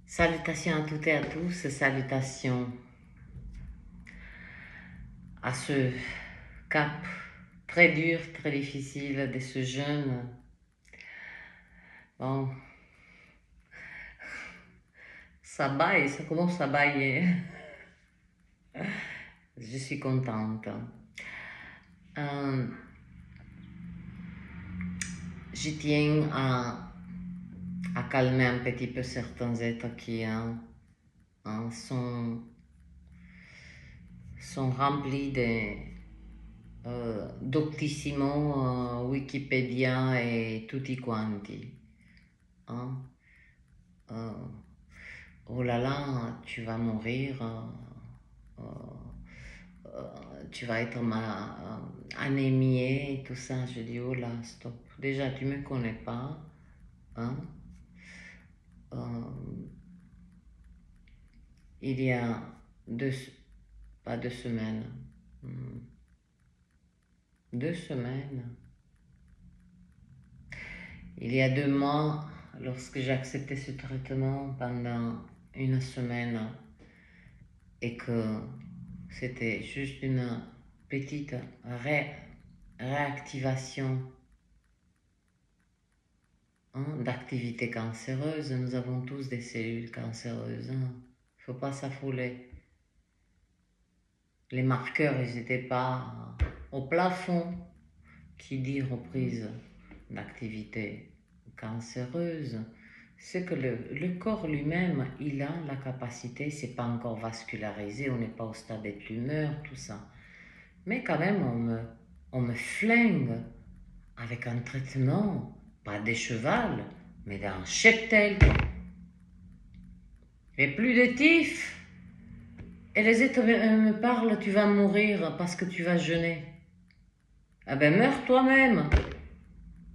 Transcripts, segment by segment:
Salutations à toutes et à tous, salutations à ce cap très dur, très difficile de ce jeûne. Bon, ça baille, ça commence à bailler. Je suis contente. Je tiens à calmer un petit peu certains êtres qui sont remplis Doctissimo, Wikipédia et tutti quanti. Hein? Oh là là, tu vas mourir, tu vas être anémié et tout ça. Je dis, oh là, stop. Déjà, tu me connais pas. Hein? Il y a pas 2 semaines, 2 semaines. Il y a 2 mois, lorsque j'ai accepté ce traitement pendant 1 semaine et que c'était juste une petite réactivation d'activité cancéreuse. Nous avons tous des cellules cancéreuses. Il ne faut pas s'affoler. Les marqueurs, ils n'étaient pas au plafond. Qui dit reprise d'activité cancéreuse, c'est que le corps lui-même, il a la capacité, c'est pas encore vascularisé, on n'est pas au stade des tumeurs, tout ça. Mais quand même, on me flingue avec un traitement, pas des chevals, mais d'un cheptel. Et plus de tifs. Et les êtres me parlent, tu vas mourir parce que tu vas jeûner. Ah ben meurs toi-même.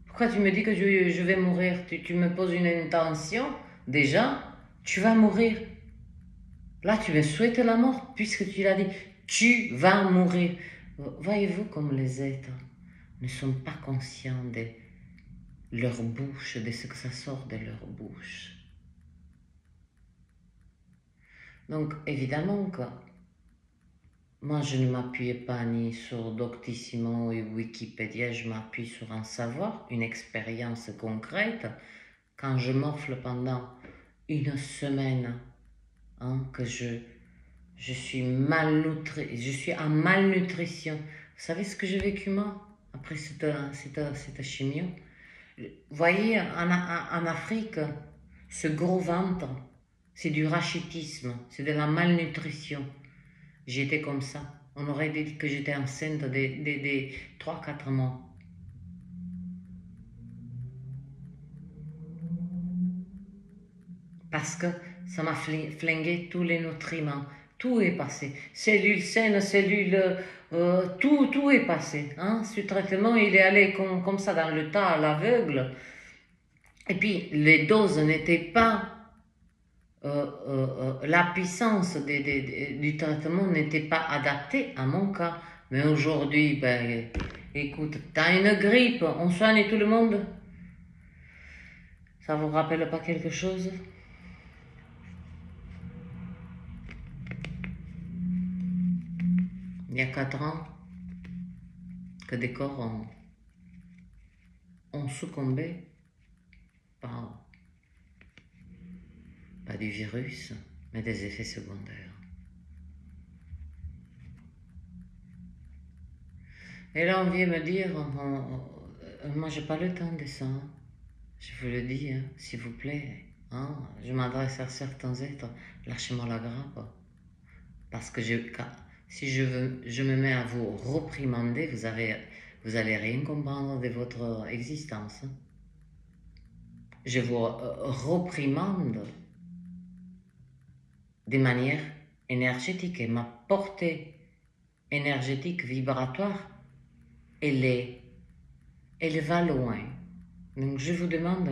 Pourquoi tu me dis que je vais mourir? Tu me poses une intention, déjà, tu vas mourir. Là, tu me souhaites la mort, puisque tu l'as dit, tu vas mourir. Voyez-vous comme les êtres ne sont pas conscients de leur bouche, de ce que ça sort de leur bouche. Donc, évidemment que moi, je ne m'appuyais pas ni sur Doctissimo et Wikipédia, je m'appuie sur un savoir, une expérience concrète. Quand je m'offre pendant 1 semaine, que je suis malnutri, je suis en malnutrition. Vous savez ce que j'ai vécu moi après cette chimio? Vous voyez, en Afrique, ce gros ventre, c'est du rachitisme, c'est de la malnutrition. J'étais comme ça. On aurait dit que j'étais enceinte des 3-4 mois. Parce que ça m'a flingué tous les nutriments. Tout est passé. Cellules saines, cellules... tout est passé. Ce traitement, il est allé comme ça dans le tas à l'aveugle. Et puis, les doses n'étaient pas... la puissance du traitement n'était pas adaptée à mon cas. Mais aujourd'hui, ben, écoute, t'as une grippe, on soigne tout le monde. Ça vous rappelle pas quelque chose? Il y a 4 ans, que des corps ont succombé par, pas du virus, mais des effets secondaires. Et là, on vient me dire, moi, j'ai pas le temps de ça. Je vous le dis, s'il vous plaît. Je m'adresse à certains êtres, lâchez-moi la grappe. Parce que si je me mets à vous reprimander, vous allez rien comprendre de votre existence. Je vous reprimande de manière énergétique et ma portée énergétique vibratoire, elle va loin. Donc je vous demande,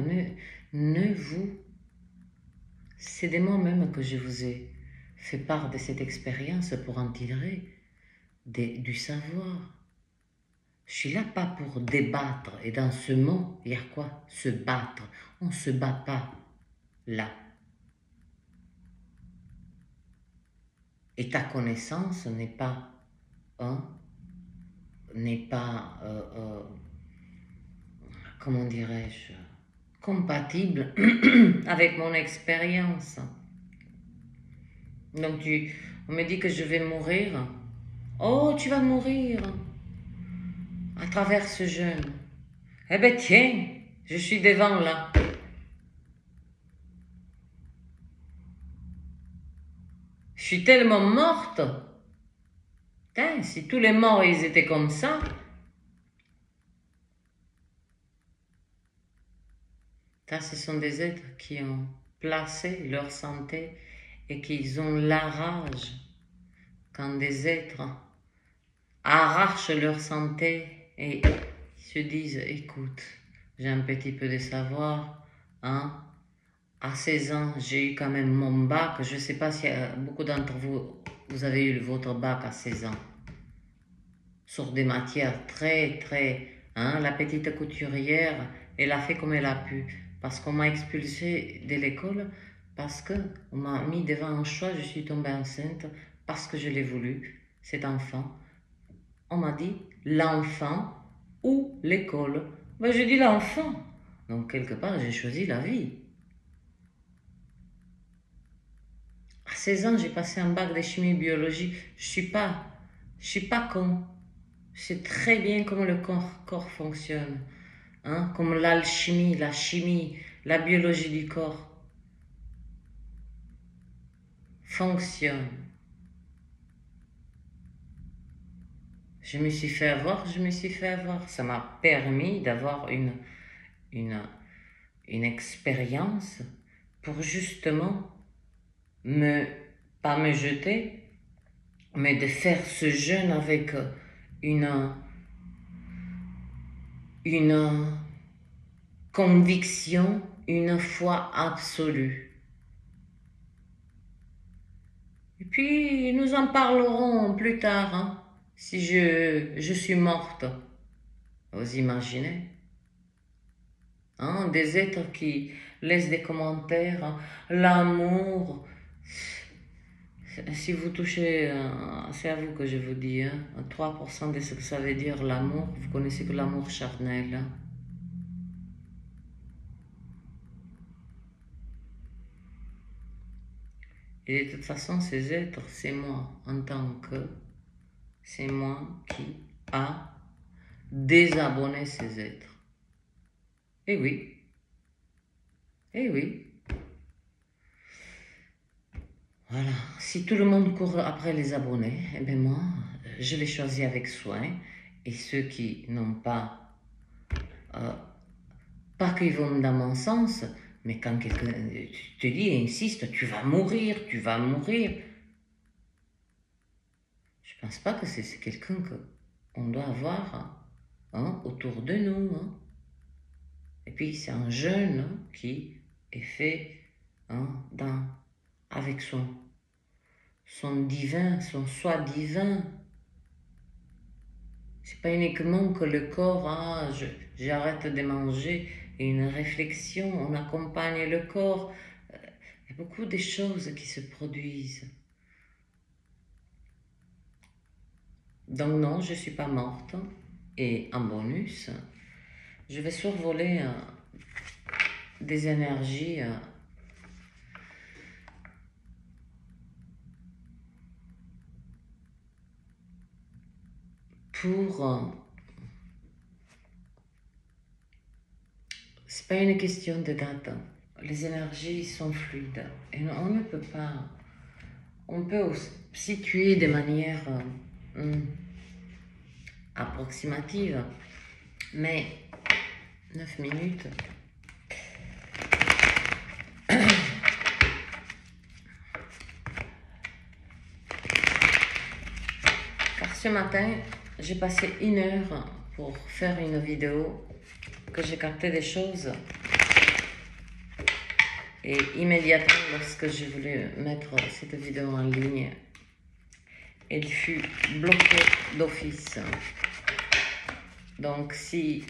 c'est de moi-même que je vous ai fait part de cette expérience pour en tirer du savoir. Je suis là pas pour débattre, et dans ce mot, il y a quoi? Se battre. On ne se bat pas là. et ta connaissance n'est pas, hein, comment dirais-je, compatible avec mon expérience. Donc on me dit que je vais mourir. Oh, tu vas mourir à travers ce jeûne. Eh ben tiens, je suis devant là. Je suis tellement morte. Putain, si tous les morts ils étaient comme ça. Ça, ce sont des êtres qui ont placé leur santé et qui ont la rage quand des êtres arrachent leur santé et se disent, écoute, j'ai un petit peu de savoir, hein. À 16 ans, j'ai eu quand même mon bac. Je ne sais pas si beaucoup d'entre vous, vous avez eu votre bac à 16 ans. Sur des matières très, hein, la petite couturière, elle a fait comme elle a pu. Parce qu'on m'a expulsée de l'école, parce qu'on m'a mis devant un choix, je suis tombée enceinte, parce que je l'ai voulu, cet enfant. On m'a dit, l'enfant ou l'école. Ben, je dis l'enfant. Donc, quelque part, j'ai choisi la vie. À 16 ans, j'ai passé un bac de chimie-biologie. Je suis pas con. Je sais très bien comment le corps fonctionne. Hein? Comme l'alchimie, la chimie, la biologie du corps fonctionne. Je me suis fait avoir. Ça m'a permis d'avoir une expérience pour justement pas me jeter, mais de faire ce jeûne avec une conviction, une foi absolue. Et puis, nous en parlerons plus tard, hein, si je suis morte. Vous imaginez? Hein, des êtres qui laissent des commentaires, hein, l'amour. Si vous touchez, c'est à vous que je vous dis, hein, 3% de ce que ça veut dire l'amour, vous connaissez que l'amour charnel. Hein. Et de toute façon, ces êtres, c'est moi en tant que, c'est moi qui a désabonné ces êtres. Eh oui, eh oui. Voilà, si tout le monde court après les abonnés, eh bien moi, je les choisis avec soin. Et ceux qui n'ont pas, pas qu'ils vont dans mon sens, mais quand quelqu'un te dit et insiste, tu vas mourir, tu vas mourir. Je pense pas que c'est quelqu'un qu'on doit avoir hein, autour de nous. Hein. Et puis c'est un jeûne hein, qui est fait hein, avec son divin, son soi divin. C'est pas uniquement que le corps, ah, j'arrête de manger, et une réflexion, on accompagne le corps. Il y a beaucoup de choses qui se produisent. Donc non, je ne suis pas morte. Et en bonus, je vais survoler des énergies pour... c'est pas une question de date. Les énergies sont fluides. Et on ne peut pas... On peut situer de manière approximative. Mais 9 minutes... Car ce matin, j'ai passé 1 heure pour faire une vidéo que j'ai capté des choses et immédiatement lorsque j'ai voulu mettre cette vidéo en ligne, elle fut bloquée d'office. Donc si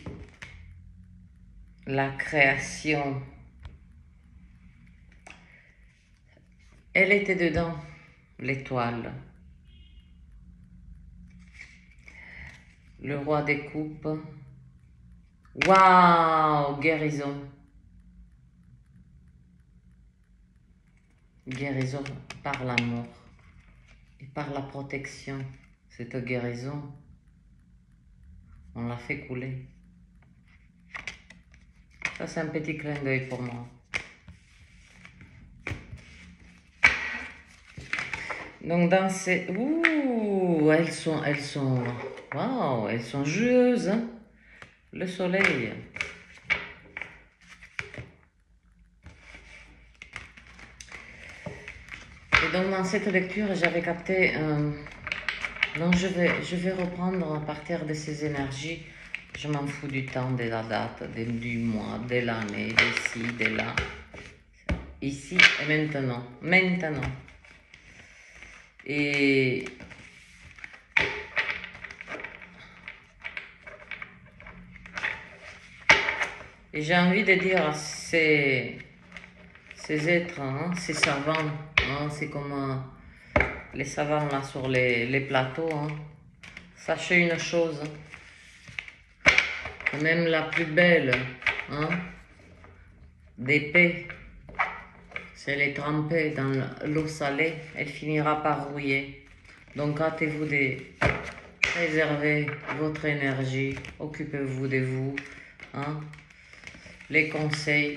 la création, elle était dedans, l'étoile. Le roi des coupes. Waouh, guérison. Guérison par l'amour et par la protection. Cette guérison, on l'a fait couler. Ça, c'est un petit clin d'œil pour moi. Donc, dans ces... Ouh, elles sont... Waouh, elles sont joueuses, hein? Le soleil. Et donc, dans cette lecture, j'avais capté... Donc, je vais reprendre à partir de ces énergies. Je m'en fous du temps, de la date, du mois, de l'année, d'ici, de là. Ici et maintenant. Maintenant. Et j'ai envie de dire à ces êtres, hein, ces savants, hein, c'est comme les savants là sur les plateaux, hein. Sachez une chose, même la plus belle, hein, d'épée, si elle est trempée dans l'eau salée, elle finira par rouiller. Donc hâtez-vous de préserver votre énergie, occupez-vous de vous, hein. Les conseils,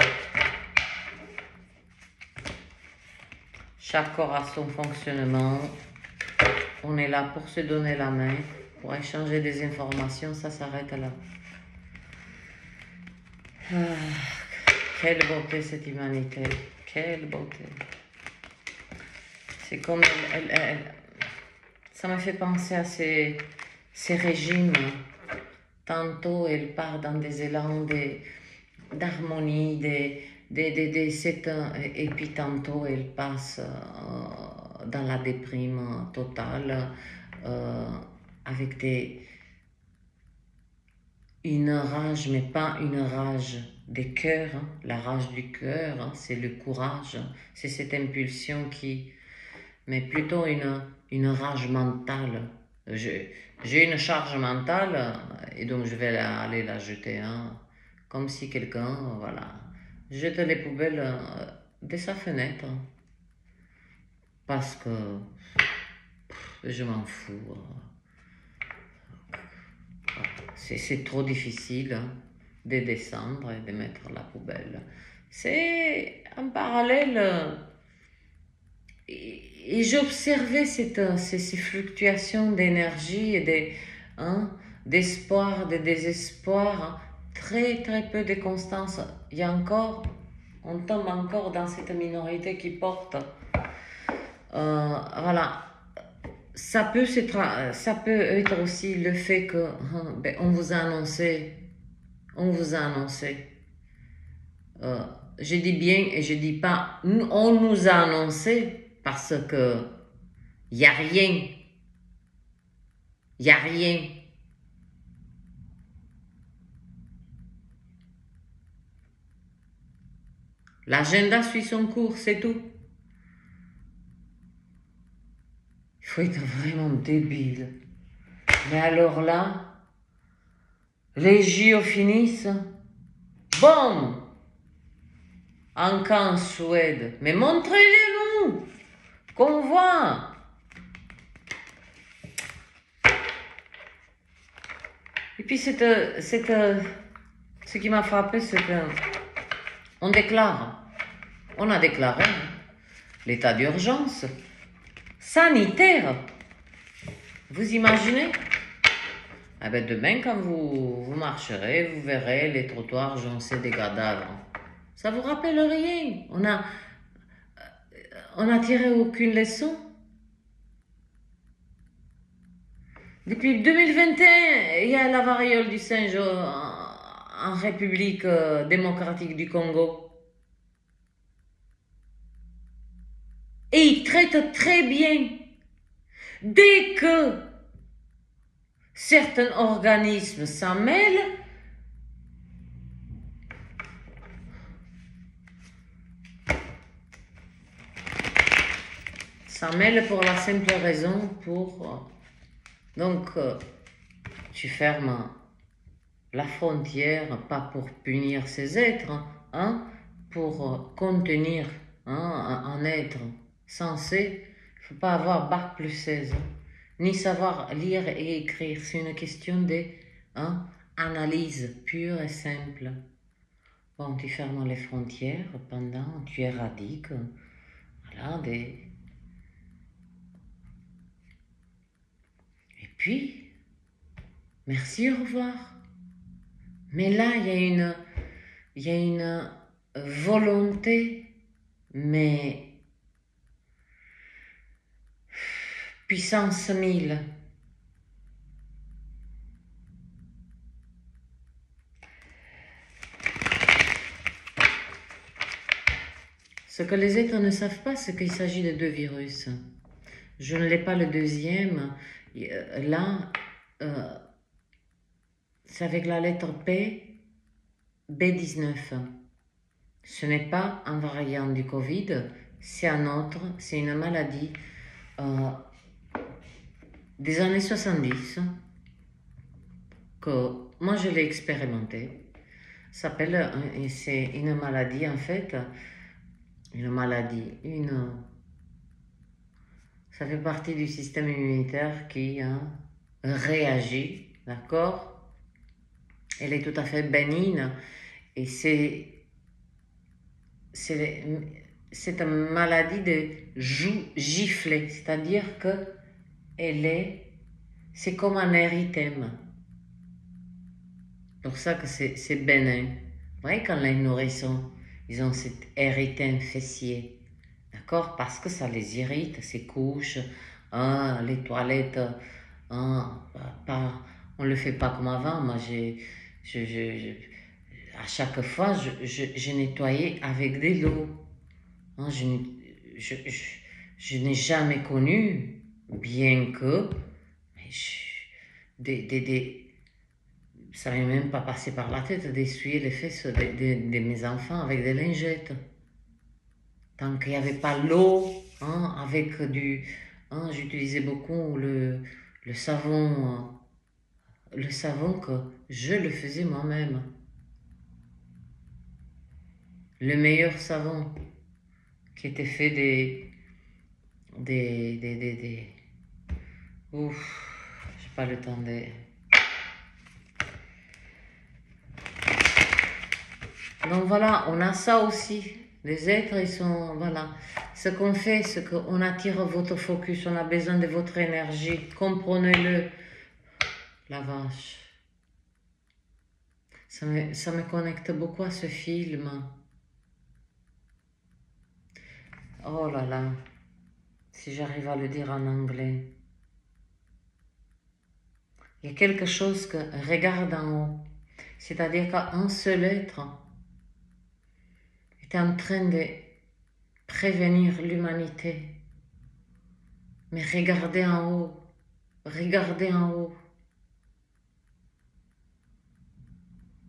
chaque corps a son fonctionnement, on est là pour se donner la main, pour échanger des informations, ça s'arrête là. Quelle beauté cette humanité, quelle beauté. C'est comme ça me fait penser à ces régimes. Tantôt elle part dans des élans d'harmonie, et puis tantôt elle passe dans la déprime totale, avec une rage, mais pas une rage des cœurs, hein. La rage du cœur, hein, c'est le courage, c'est cette impulsion mais plutôt une rage mentale. J'ai une charge mentale et donc je vais aller la jeter, hein, comme si quelqu'un, voilà, jette les poubelles de sa fenêtre, parce que je m'en fous. C'est trop difficile, hein, de descendre et de mettre la poubelle. C'est en parallèle. Et j'observais ces fluctuations d'énergie et d'espoir, de désespoir, hein. Très très peu de constance. Il y a encore, on tombe encore dans cette minorité qui porte. Voilà. Ça peut être aussi le fait que on vous a annoncé. Je dis bien et je dis pas, on nous a annoncé. Parce que il n'y a rien. Il n'y a rien. L'agenda suit son cours, c'est tout. Il faut être vraiment débile. Mais alors là, les JO finissent. Bon, en camp en Suède. Mais montrez-les-nous, qu'on voit. Et puis ce qui m'a frappé, c'est qu'on a déclaré l'état d'urgence sanitaire. Vous imaginez? Ah ben demain, quand vous marcherez, vous verrez les trottoirs joncés des cadavres. Ça vous rappelle rien? On a tiré aucune leçon. Depuis 2021, il y a la variole du singe en République démocratique du Congo. Et ils traitent très bien. Dès que certains organismes s'en mêlent, Ça mêle pour la simple raison pour... Donc, tu fermes la frontière, pas pour punir ces êtres, hein, pour contenir un être censé. Il ne faut pas avoir bac plus 16, ni savoir lire et écrire. C'est une question de analyse pure et simple. Bon, tu fermes les frontières pendant, tu éradiques, voilà, des... Et puis, merci, au revoir. Mais là, il y a une volonté, mais puissance 1000. Ce que les êtres ne savent pas, c'est qu'il s'agit de 2 virus. Je ne l'ai pas le deuxième. Là, c'est avec la lettre P, B19. Ce n'est pas un variant du Covid, c'est un autre, c'est une maladie des années 70 que moi je l'ai expérimenté. C'est une maladie en fait, ça fait partie du système immunitaire qui réagit, d'accord? Elle est tout à fait bénigne et c'est une maladie de gifler, c'est-à-dire que c'est comme un érythème. C'est pour ça que c'est bénin. Vous voyez, quand les nourrissons, ils ont cet érythème fessier, d'accord? Parce que ça les irrite, ces couches, les toilettes, on ne le fait pas comme avant. Moi, à chaque fois, je nettoyais avec de l'eau. Je n'ai jamais connu, bien que, ça m'est même pas passé par la tête d'essuyer les fesses de mes enfants avec des lingettes. Tant qu'il n'y avait pas l'eau, avec j'utilisais beaucoup le savon que je le faisais moi-même. Le meilleur savon qui était fait ouf, j'ai pas le temps de... Donc voilà, on a ça aussi. Les êtres, ils sont, voilà. Ce qu'on fait, c'est qu'on attire votre focus, on a besoin de votre énergie. Comprenez-le. La vache. Ça me connecte beaucoup à ce film. Oh là là. Si j'arrive à le dire en anglais. Il y a quelque chose que regarde en haut. C'est-à-dire qu'un seul être est en train de prévenir l'humanité. Mais regardez en haut. Regardez en haut.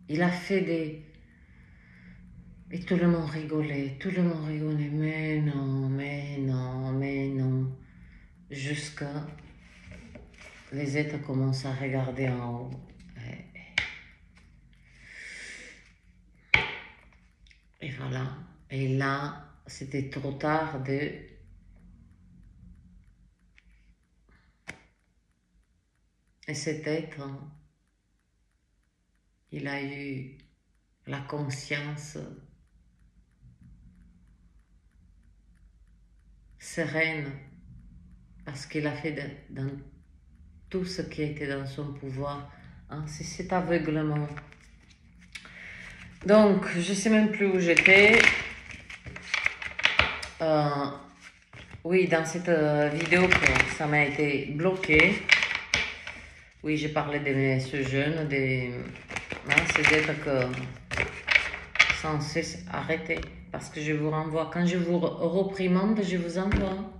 Il a fait des... Et tout le monde rigolait, mais non, mais non, mais non. Jusqu'à... Les êtres commencent à regarder en haut. Et voilà. Et là, c'était trop tard de... Et cet être, il a eu la conscience sereine parce qu'il a fait dans tout ce qui était dans son pouvoir. C'est cet aveuglement. Donc, je ne sais même plus où j'étais. Oui, dans cette vidéo, ça m'a été bloqué. Oui, j'ai parlé de ce jeune, ces êtres que sans cesse arrêter. Parce que je vous renvoie, quand je vous reprimande, je vous envoie.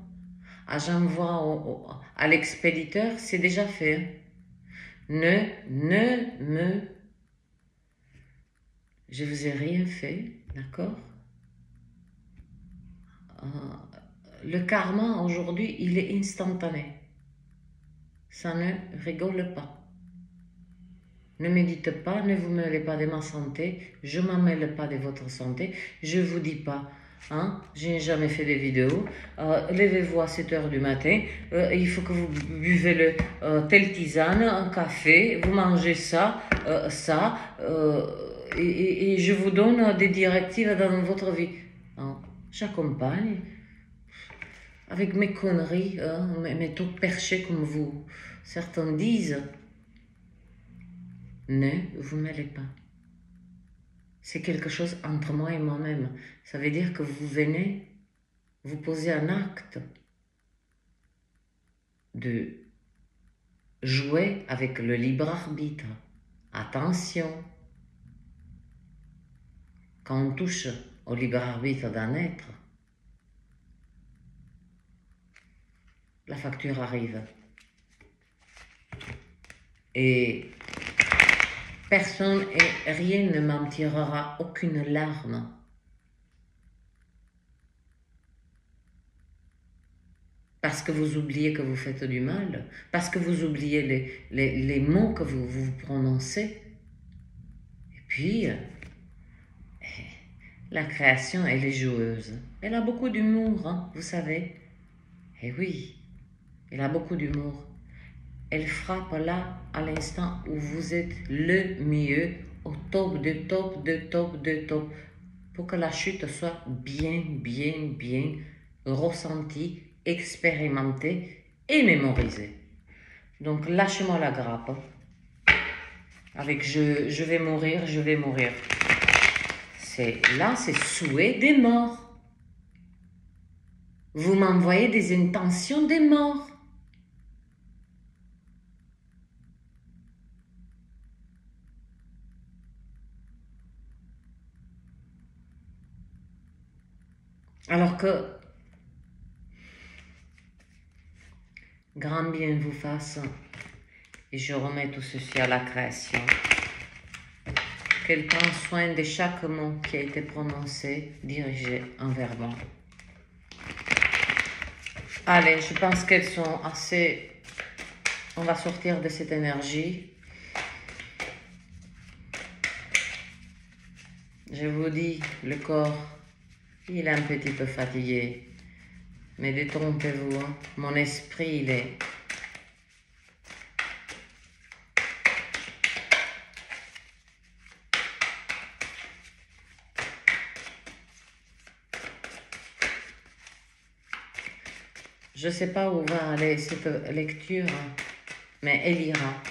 J'envoie à l'expéditeur, c'est déjà fait. Je vous ai rien fait, d'accord? le karma aujourd'hui, il est instantané. Ça ne rigole pas. Ne me dites pas, ne vous mêlez pas de ma santé, je ne m'en mêle pas de votre santé, je ne vous dis pas, hein, je n'ai jamais fait de vidéos, levez-vous à 7 h du matin, il faut que vous buvez telle tisane, un café, vous mangez ça, et je vous donne des directives dans votre vie. Hein, j'accompagne avec mes conneries, hein, mes taux perchés comme vous, certains disent. Ne vous mêlez pas. C'est quelque chose entre moi et moi-même. Ça veut dire que vous venez, vous posez un acte de jouer avec le libre arbitre. Attention, quand on touche au libre arbitre d'un être, la facture arrive. Et personne et rien ne m'en tirera aucune larme. Parce que vous oubliez que vous faites du mal, parce que vous oubliez les mots que vous prononcez. Et puis, la création, elle est joueuse. Elle a beaucoup d'humour, hein, vous savez. Eh oui, elle a beaucoup d'humour. Elle frappe là, à l'instant où vous êtes le mieux, au top de top de top de top, pour que la chute soit bien, bien, bien ressentie, expérimentée et mémorisée. Donc lâchez-moi la grappe. Avec je vais mourir, je vais mourir. Là, c'est souhait des morts. Vous m'envoyez des intentions des morts. Alors que grand bien vous fasse, et je remets tout ceci à la création. Qu'elle prenne soin de chaque mot qui a été prononcé, dirigé envers moi. Allez, je pense qu'elles sont assez... On va sortir de cette énergie. Je vous dis, le corps, il est un petit peu fatigué. Mais détrompez-vous, hein. Mon esprit, il est... Je ne sais pas où va aller cette lecture, mais elle ira.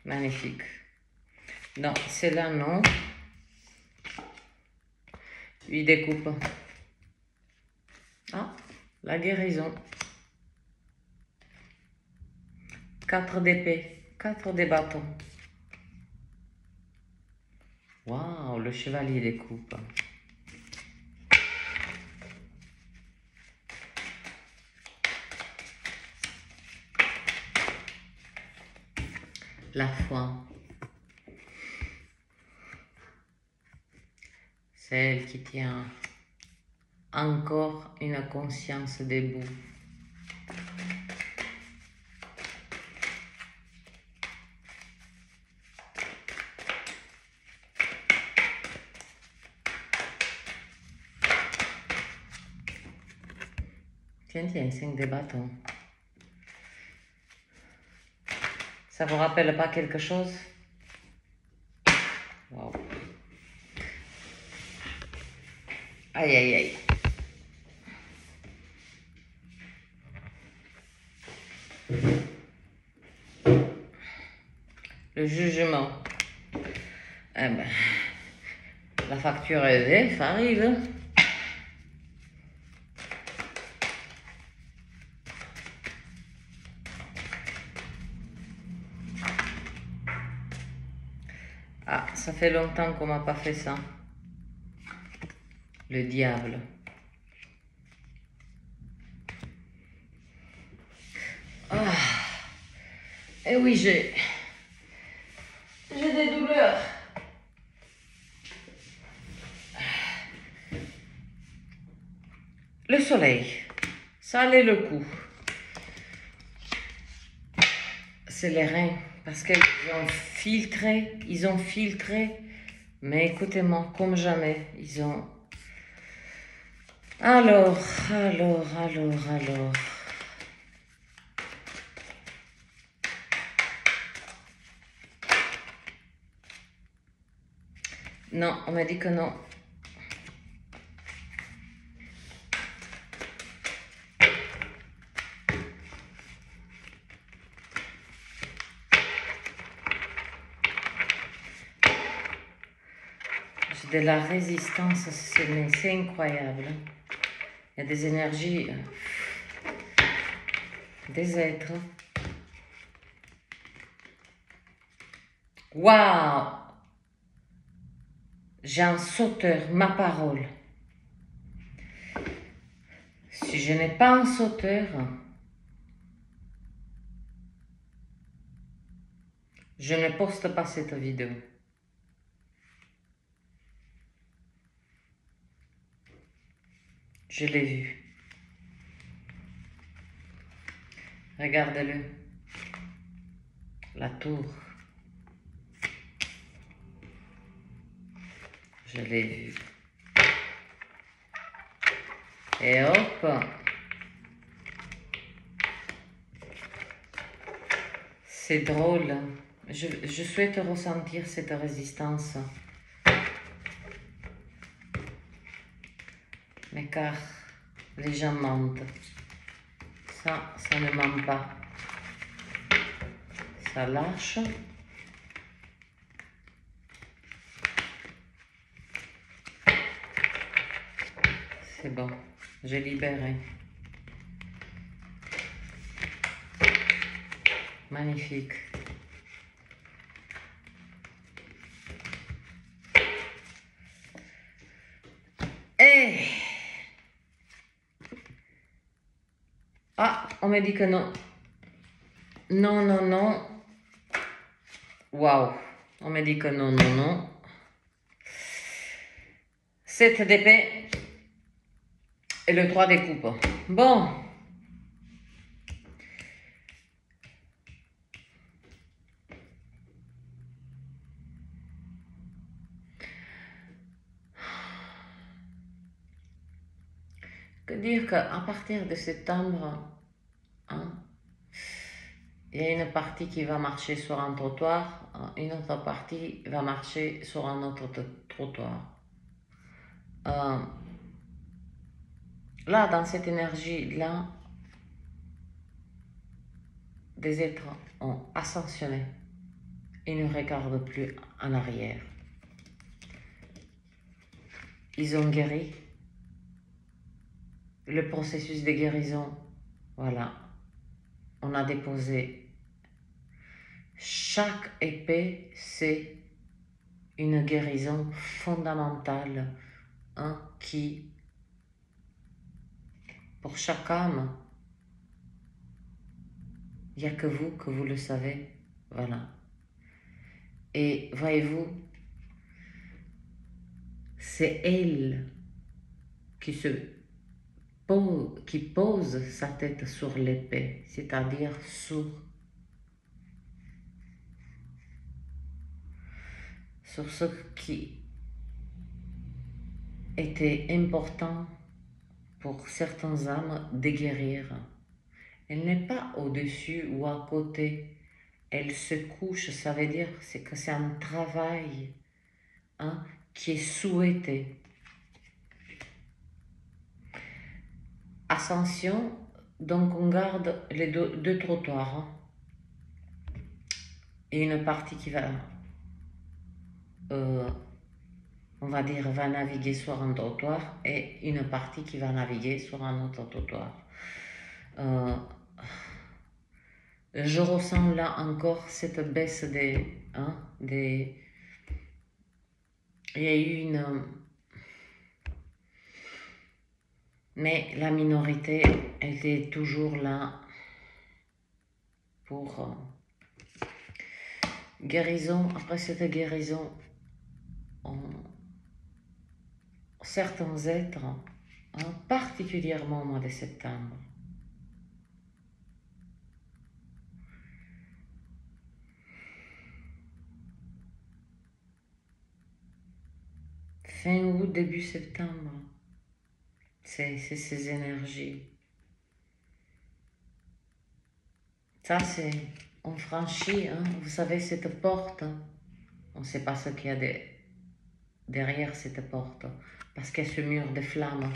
Magnifique. Non, celle-là, non. Il découpe. Ah, la guérison. 4 d'épée, 4 des bâtons. Waouh, le chevalier découpe. La foi. Celle qui tient encore une conscience debout. Tiens, tiens, 5 des bâtons. Ça vous rappelle pas quelque chose? Wow. Aïe, aïe, aïe. Le jugement. Eh ben, la facture EDF arrive. Ah, ça fait longtemps qu'on m'a pas fait ça. Le diable. Ah. Et oui, j'ai des douleurs. Le soleil, ça allait le coup. C'est les reins, parce qu'ils ont filtré, mais écoutez-moi, comme jamais, ils ont... Alors... Non, on m'a dit que non. J'ai de la résistance, c'est incroyable. Il y a des énergies, des êtres. Waouh! J'ai un sauteur, ma parole. Si je n'ai pas un sauteur, je ne poste pas cette vidéo. Je l'ai vu. Regardez-le. La tour. Je l'ai vu. Et hop. C'est drôle. Je souhaite ressentir cette résistance. Mais car les gens mentent. Ça ne ment pas. Ça lâche. C'est bon. J'ai libéré. Magnifique. Et... Ah, on m'a dit que non. Non. Waouh. On m'a dit que non. 7 d'épée et le 3 des coupes. Bon. Que dire qu'à partir de septembre, hein, il y a une partie qui va marcher sur un trottoir, une autre partie va marcher sur un autre trottoir. Là, dans cette énergie-là, des êtres ont ascensionné et ne regardent plus en arrière. Ils ont guéri. Le processus de guérison, voilà. On a déposé. Chaque épée, c'est une guérison fondamentale, hein, qui, pour chaque âme, il n'y a que vous le savez, voilà. Et voyez-vous, c'est elle qui pose sa tête sur l'épée, c'est-à-dire sur ce qui était important pour certaines âmes de guérir. Elle n'est pas au-dessus ou à côté. Elle se couche, ça veut dire que c'est un travail, hein, qui est souhaité. Ascension, donc on garde les deux trottoirs, hein, et une partie qui va, on va dire, va naviguer sur un trottoir et une partie qui va naviguer sur un autre trottoir. Je ressens là encore cette baisse des... Il y a eu une... Mais la minorité était toujours là pour guérison, après cette guérison, certains êtres, particulièrement au mois de septembre, fin août, début septembre, c'est ces énergies. Ça, c'est, on franchit, vous savez, cette porte, on ne sait pas ce qu'il y a derrière cette porte, parce qu'il y a ce mur de flammes,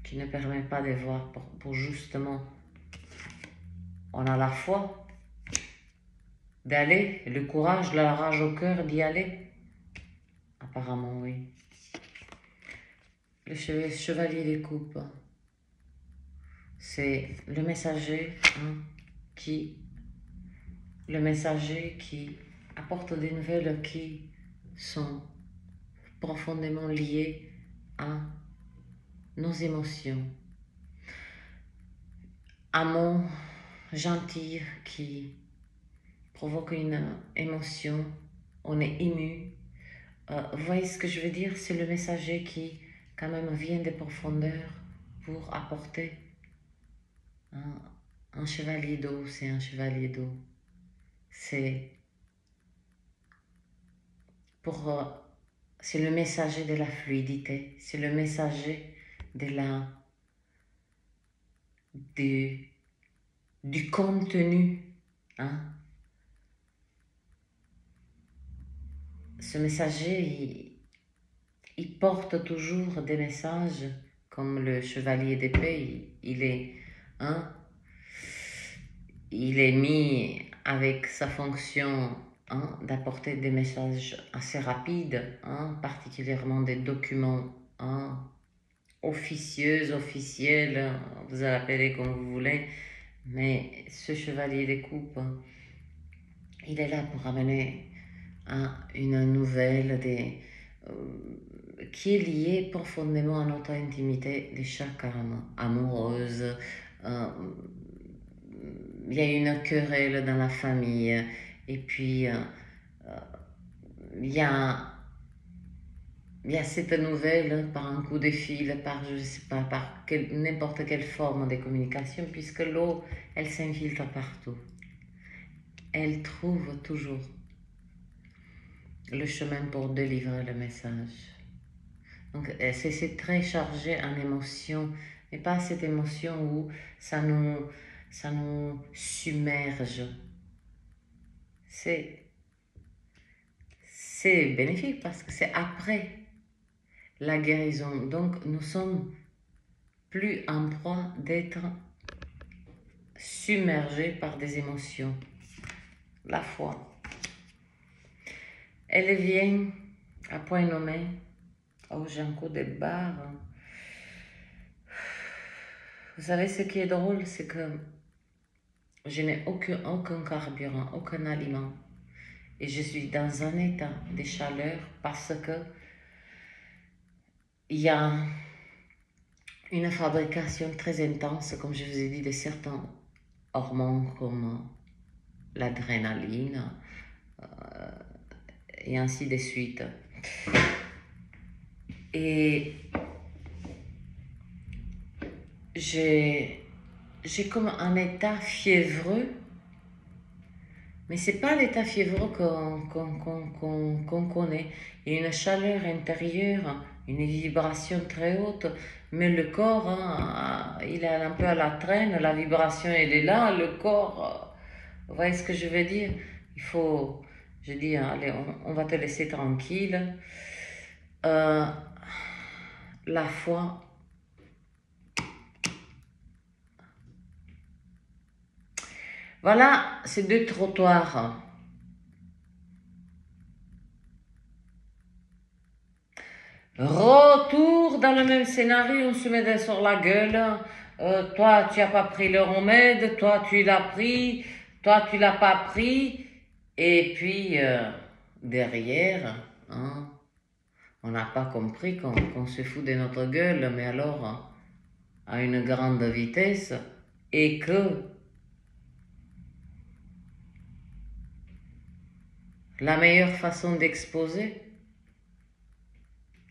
qui ne permet pas de voir, pour justement, on a la foi d'aller, le courage, la rage au cœur d'y aller. Apparemment, oui. Le chevalier des coupes, c'est le messager, qui apporte des nouvelles qui sont profondément liées à nos émotions. Amour gentil qui provoque une émotion, on est ému. Vous voyez ce que je veux dire? C'est le messager qui, quand même, vient des profondeurs pour apporter un chevalier d'eau. C'est un chevalier d'eau. C'est le messager de la fluidité. C'est le messager du contenu. Ce messager, il porte toujours des messages, comme le chevalier d'épée, il est mis avec sa fonction d'apporter des messages assez rapides, particulièrement des documents officiels, vous appelez comme vous voulez, mais ce chevalier des coupes, il est là pour amener une nouvelle qui est liée profondément à notre intimité de chaque âme amoureuse. Il y a une querelle dans la famille, et puis il y a cette nouvelle par un coup de fil, par je sais pas, par n'importe quelle forme de communication, puisque l'eau, elle s'infiltre partout. Elle trouve toujours le chemin pour délivrer le message. Donc c'est très chargé en émotion, mais pas cette émotion où ça nous submerge. C'est bénéfique parce que c'est après la guérison. Donc nous sommes plus en proie d'être submergés par des émotions. La foi, elle vient à point nommé. Oh, j'ai un coup de barre. Vous savez ce qui est drôle, c'est que je n'ai aucun carburant, aucun aliment. Et je suis dans un état de chaleur parce que il y a une fabrication très intense, comme je vous ai dit, de certains hormones comme l'adrénaline et ainsi de suite. Et j'ai comme un état fiévreux, mais c'est pas l'état fiévreux qu'on connaît. Il y a une chaleur intérieure, une vibration très haute, mais le corps, il est un peu à la traîne, la vibration elle est là, le corps, vous voyez ce que je veux dire? Il faut, je dis, allez, on va te laisser tranquille. La foi, voilà ces deux trottoirs. Retour dans le même scénario, on se met sur la gueule. Toi, tu n'as pas pris le remède, toi, tu l'as pris, toi, tu l'as pas pris. Et puis, derrière, on n'a pas compris qu'on se fout de notre gueule, mais alors, à une grande vitesse, et que La meilleure façon d'exposer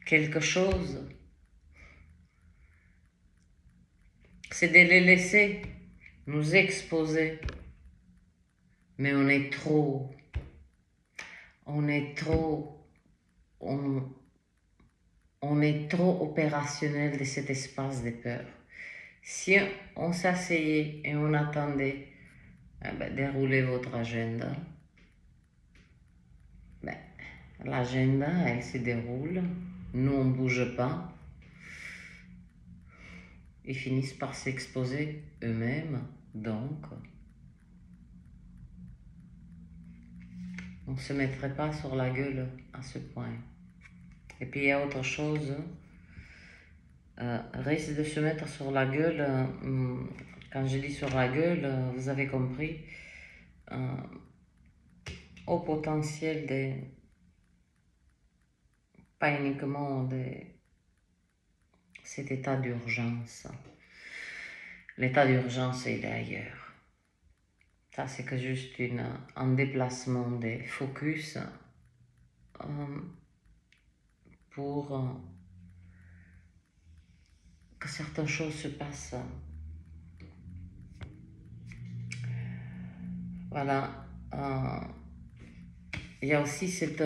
quelque chose, c'est de les laisser nous exposer. Mais on est trop, on est trop, on est trop opérationnel de cet espace de peur. Si on s'asseyait et on attendait, déroulez votre agenda, l'agenda, elle se déroule, nous on ne bouge pas, ils finissent par s'exposer eux-mêmes, donc on ne se mettrait pas sur la gueule à ce point. Et puis il y a autre chose, risque de se mettre sur la gueule, quand je dis sur la gueule, vous avez compris, au potentiel de, pas uniquement de cet état d'urgence. L'état d'urgence, il est ailleurs. Ça, c'est que juste un déplacement de focus pour que certaines choses se passent. Voilà. Il y a aussi cette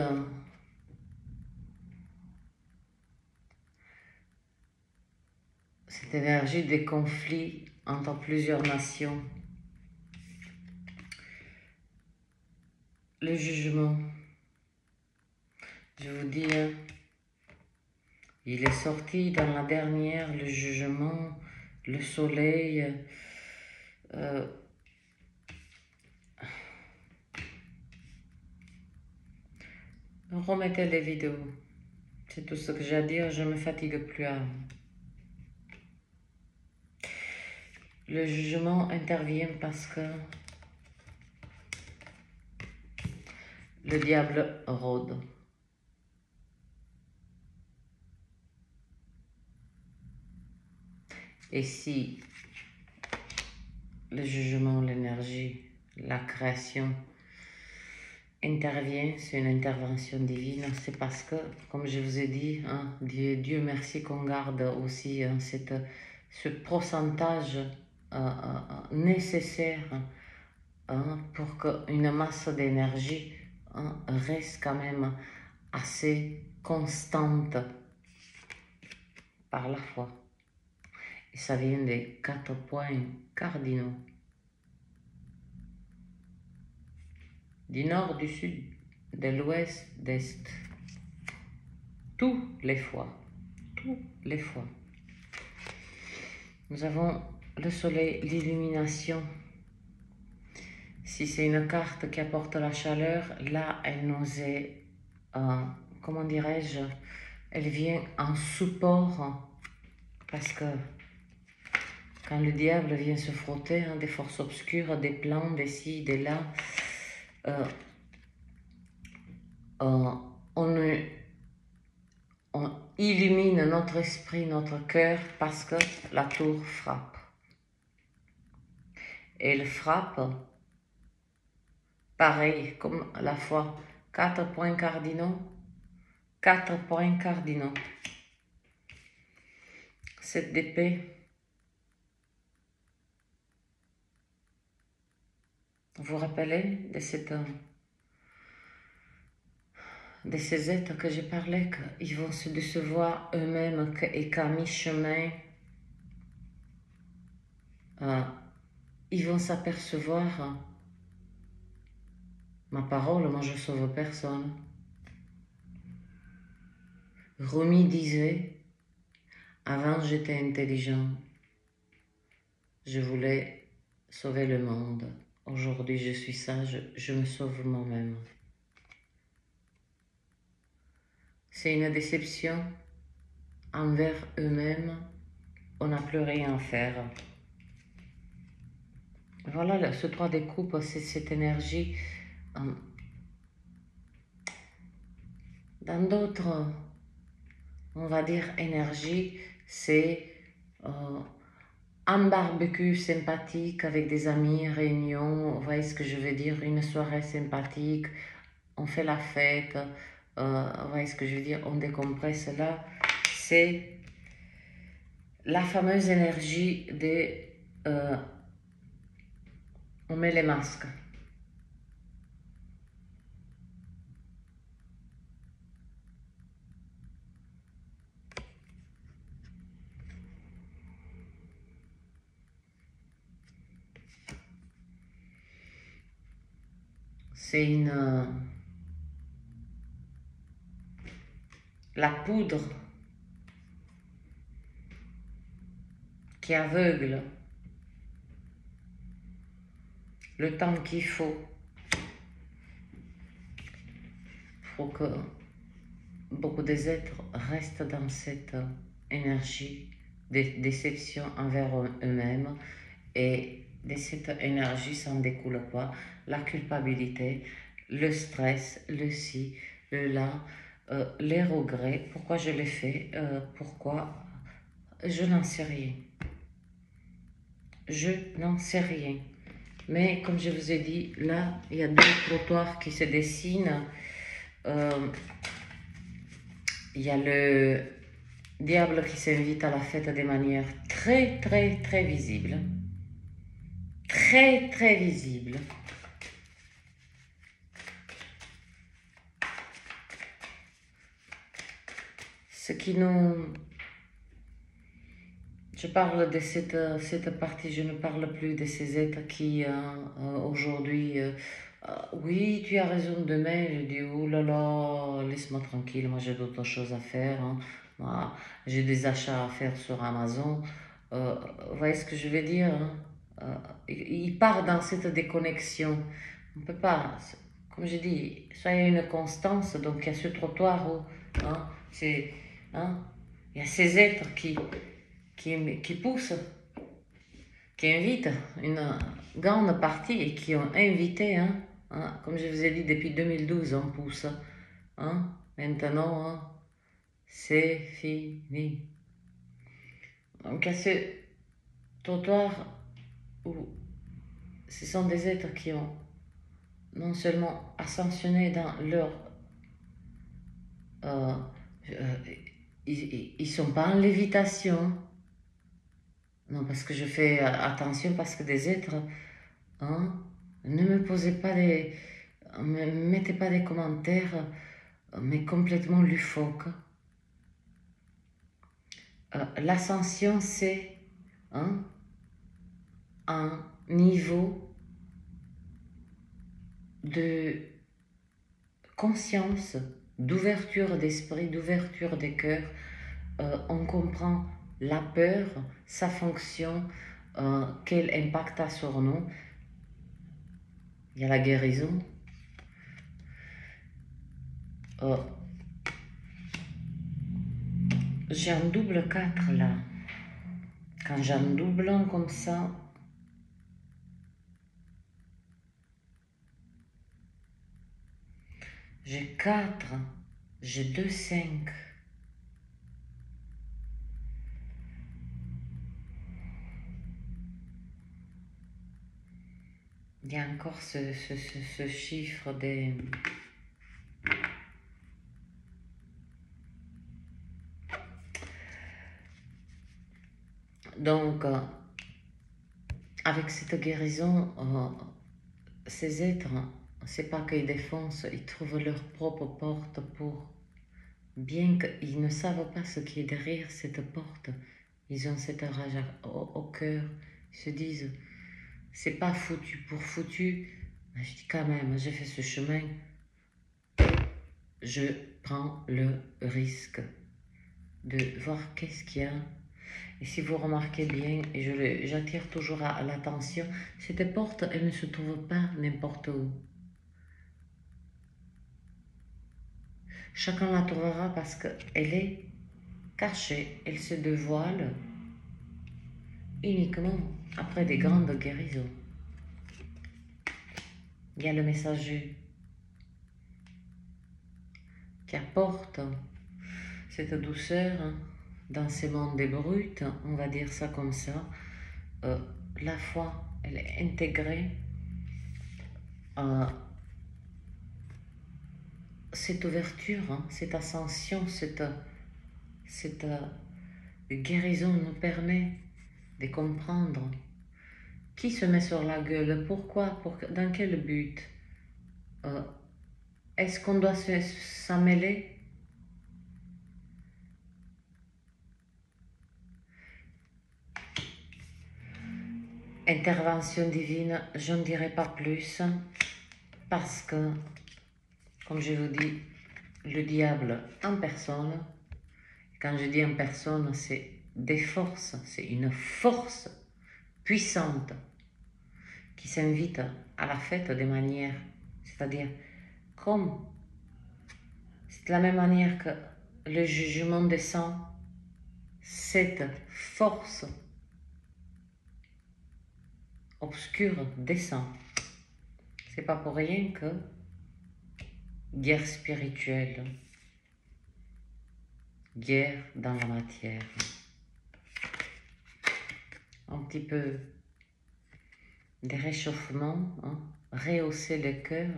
énergie des conflits entre plusieurs nations. Le jugement. Je vous dis, il est sorti dans la dernière, le jugement, le soleil. Remettez les vidéos. C'est tout ce que j'ai à dire, je ne me fatigue plus à... Le jugement intervient parce que le diable rôde. Et si le jugement, l'énergie, la création intervient, c'est une intervention divine, c'est parce que, comme je vous ai dit, Dieu merci qu'on garde aussi ce pourcentage nécessaire pour qu'une masse d'énergie reste quand même assez constante par la foi. Et ça vient des 4 points cardinaux. Du nord, du sud, de l'ouest, d'est. Tous les fois. Nous avons le soleil, l'illumination. Si c'est une carte qui apporte la chaleur, là, elle nous est, comment dirais-je, elle vient en support, parce que quand le diable vient se frotter, des forces obscures, des plans, des ci, des là, on illumine notre esprit, notre cœur, parce que la tour frappe. Et elle frappe, pareil, comme la foi, 4 points cardinaux, 4 points cardinaux. 7 d'épée. Vous vous rappelez de ces êtres que j'ai parlé, qu'ils vont se décevoir eux-mêmes et qu'à mi-chemin, ils vont s'apercevoir, ma parole, moi je sauve personne. Rumi disait, avant j'étais intelligent, je voulais sauver le monde. Aujourd'hui je suis sage, je me sauve moi-même. C'est une déception envers eux-mêmes, on n'a plus rien à faire. Voilà, ce 3 de coupe, c'est cette énergie. Dans d'autres, on va dire, énergie, c'est un barbecue sympathique avec des amis, réunion, vous voyez ce que je veux dire, une soirée sympathique, on fait la fête, vous voyez ce que je veux dire, on décompresse. Là, c'est la fameuse énergie de on met les masques. C'est la poudre qui aveugle le temps qu'il faut pour que beaucoup des êtres restent dans cette énergie de déception envers eux-mêmes, et de cette énergie s'en découle quoi? La culpabilité, le stress, le ci, le là, les regrets, pourquoi je l'ai fait, pourquoi, je n'en sais rien. Je n'en sais rien. Mais comme je vous ai dit, là, il y a deux trottoirs qui se dessinent. Il y a le diable qui s'invite à la fête de manière très, très, très visible. Très, très visible. Ce qui nous... Je parle de cette partie, je ne parle plus de ces êtres qui, aujourd'hui... oui, tu as raison, demain, je dis, oh là là, laisse-moi tranquille, moi j'ai d'autres choses à faire. Hein. Moi, j'ai des achats à faire sur Amazon. Vous voyez ce que je veux dire, hein? Il part dans cette déconnexion. On ne peut pas, comme je dis, soit il y a une constance, donc il y a ce trottoir où, hein, hein, il y a ces êtres qui poussent, qui invitent une grande partie et qui ont invité, hein, comme je vous ai dit, depuis 2012, on pousse. Hein, maintenant, hein, c'est fini. Donc, à ce trottoir où ce sont des êtres qui ont non seulement ascensionné dans leur... ils ne sont pas en lévitation. Non, parce que je fais attention, parce que des êtres, hein, ne me posez pas des... me mettez pas des commentaires, mais complètement loufoques. L'ascension, c'est, hein, un niveau de conscience, d'ouverture d'esprit, d'ouverture des cœurs. On comprend la peur, sa fonction, quel impact a sur nous. Il y a la guérison. J'ai un double 4 là. Quand j'ai un double 1 comme ça, j'ai 4, j'ai 2, 5. Il y a encore ce chiffre des... Donc, avec cette guérison, ces êtres, c'est pas qu'ils défoncent, ils trouvent leur propre porte pour... Bien qu'ils ne savent pas ce qui est derrière cette porte, ils ont cette rage au cœur, ils se disent, c'est pas foutu pour foutu. Mais je dis quand même, j'ai fait ce chemin, je prends le risque de voir qu'est-ce qu'il y a. Et si vous remarquez bien, et j'attire toujours à l'attention, cette porte, elle ne se trouve pas n'importe où. Chacun la trouvera parce qu'elle est cachée, elle se dévoile uniquement après des grandes guérisons. Il y a le messager qui apporte cette douceur dans ces mondes brutes, on va dire ça comme ça. La foi, elle est intégrée cette ouverture, hein, cette ascension, cette guérison nous permet de comprendre qui se met sur la gueule, pourquoi, dans quel but. Est-ce qu'on doit s'en mêler? Intervention divine, je ne dirai pas plus, parce que, comme je vous dis, le diable en personne, quand je dis en personne, c'est des forces, c'est une force puissante qui s'invite à la fête de manière, c'est-à-dire comme, c'est de la même manière que le jugement descend, cette force obscure descend. C'est pas pour rien que guerre spirituelle, guerre dans la matière. Un petit peu de réchauffement, hein, rehausser le cœur.